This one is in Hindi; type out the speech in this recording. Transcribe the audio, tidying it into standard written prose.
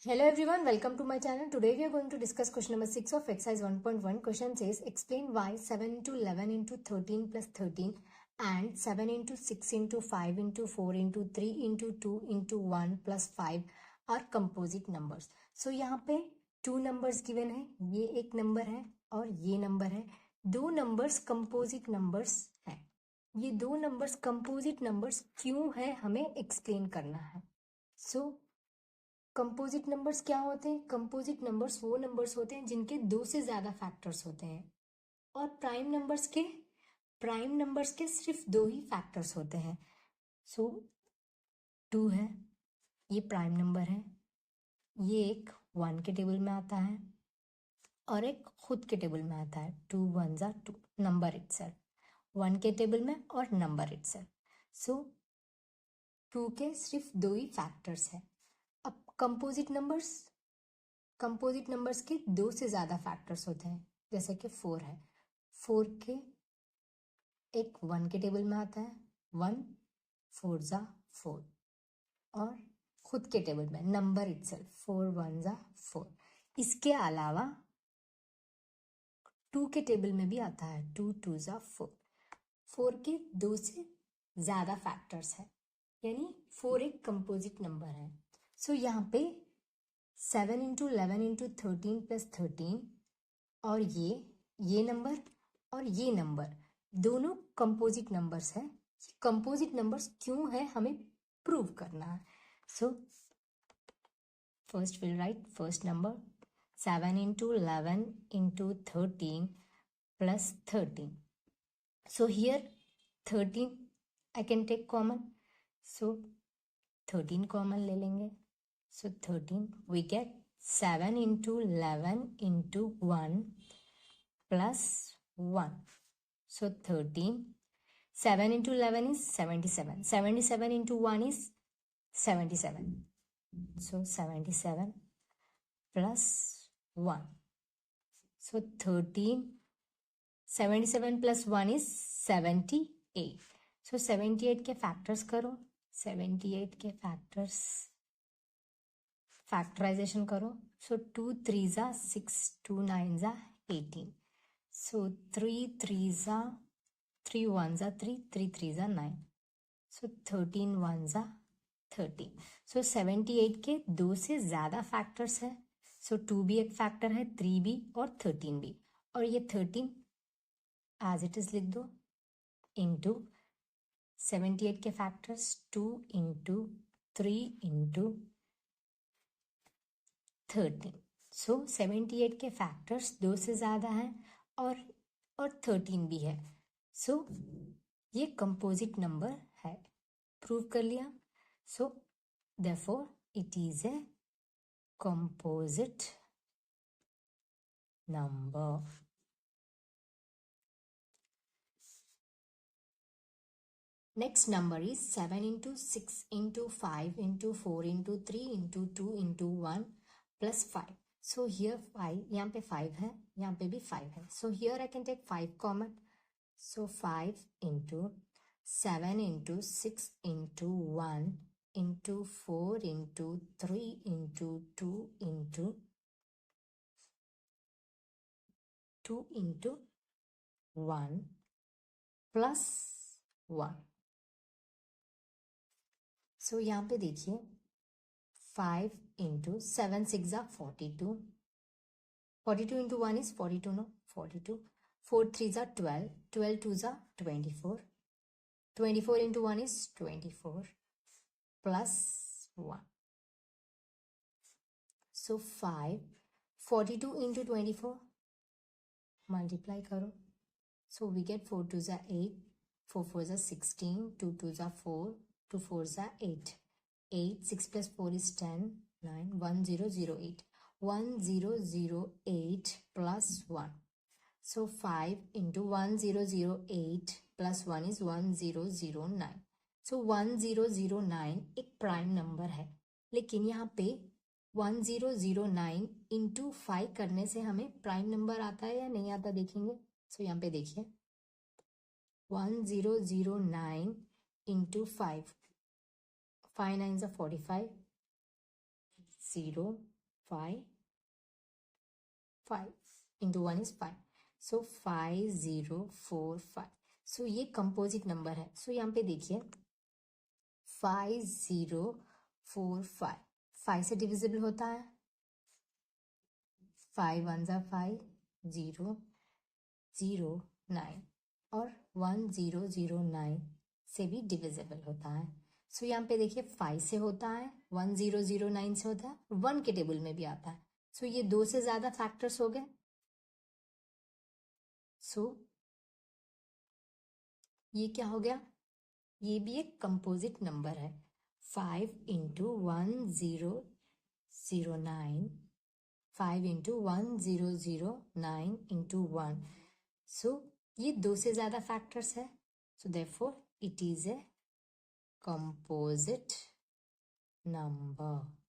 Hello everyone, welcome to my channel. Today we are going to discuss question number 6 of exercise 1.1. Question says explain why 7 into 11 into 13 plus 13 and 7 into 6 into 5 into 4 into 3 into 2 into 1 plus 5 are composite numbers. So यहाँ पे 2 numbers given है, ये एक number है और ये number है. दो numbers composite numbers हैं. ये दो numbers composite numbers क्यों है हमें explain करना है. So कंपोजिट नंबर्स क्या होते हैं? कंपोजिट नंबर्स वो नंबर्स होते हैं जिनके दो से ज्यादा फैक्टर्स होते हैं और प्राइम नंबर्स के सिर्फ दो ही फैक्टर्स होते हैं. सो 2 है, ये प्राइम नंबर है, ये एक 1 के टेबल में आता है और एक खुद के टेबल में आता है. 2 1s are 2 नंबर इटसेल्फ, 1 के टेबल में और नंबर इटसेल्फ. सो 2 के सिर्फ दो ही फैक्टर्स है. अब कंपोजिट नंबर्स के दो से ज्यादा फैक्टर्स होते हैं, जैसे कि 4 है. 4 के एक 1 के टेबल में आता है, 1 4 जा 4 और खुद के टेबल में नंबर इटसेल्फ 4 1 जा 4. इसके अलावा 2 के टेबल में भी आता है, 2 2 जा 4. 4 के दो से ज्यादा फैक्टर्स है, यानी 4 एक कंपोजिट नंबर है. सो यहाँ पे 7 इंटू 11 इंटू 13 प्लस 13 और ये नंबर और ये नंबर दोनों कंपोजिट नंबर्स हैं. कंपोजिट नंबर्स क्यों है हमें प्रूव करना है. So first will write first number 7 into 11 into 13 plus 13. So here 13 I can take common, so 13 common ले लेंगे. So 13 we get 7 into 11 into 1 plus 1. So 13, 7 into 11 is 77. 77 into 1 is 77. So 77 plus 1. So 13, 77 plus 1 is 78. So 78 के factors करो, 78 के factors फैक्टराइजेशन करो. सो 2 3 जा 6, 2 9 जा 18. सो 3 3 जा 3 1 जा 3, 3 3 जा 9. सो 13 1 जा 13. सो 78 के दो से ज्यादा फैक्टर्स है. सो 2 भी एक फैक्टर है, 3 भी और 13 भी. और ये 13 एज इट इज लिख दो इंटू 78 के फैक्टर्स 2 इंटू 3 इंटू 13. सो 78 के फैक्टर्स दो से ज्यादा हैं और 13 भी है. सो ये कंपोजिट नंबर है, प्रूव कर लिया. So therefore it is a composite number. Next number is 7 into 6 into 5 into 4 into 3 into 2 into 1 plus 5. So here 5, यहाँ पे 5 है, यहाँ पे भी 5 है. So here I can take 5 common. So 5 into 7 into 6 into 1 into 4 into 3 into 2 into 2 into 1 plus 1. So यहाँ पे देखिए 5 into 7 6 are 42. 42 into 1 is 42, no? 42. 4 3s are 12. 12 2s are 24. 24 into 1 is 24 plus 1. So 5. 42 into 24. Multiply karo. So we get 4 2s are 8. 4 4s are 16. 2 2s are 4. 2 4s are 8. 8 6 plus 4 is 10. 9 1 0 0 8. 1 0 0 8 plus 1. So 5 into 1 0 0 8 plus 1 is 1 0 0 9. So 1 0 0 9 एक प्राइम नंबर है, लेकिन यहाँ पे 1 0 0 9 इंटू 5 करने से हमें प्राइम नंबर आता है या नहीं आता देखेंगे. सो यहाँ पे देखिए 1 0 0 9 into 5, 5 9 45, 0 5 5 into 1 is 5. So 5045. So ये कंपोजिट नंबर है. So यहाँ पे देखिए 5045 5 से डिविजिबल होता है. 5 1 5 0 0 9 और 1009 से भी डिविजिबल होता है. सो यहाँ पे देखिए 5 से होता है, 1009 से होता है, 1 के टेबल में भी आता है. सो ये 2 से ज्यादा फैक्टर्स हो गए. सो ये क्या हो गया? ये भी एक कंपोजिट नंबर है. 5 इंटू 1009 5 इंटू 1009 इंटू 1. सो ये 2 से ज्यादा फैक्टर्स है. So therefore it is a composite number.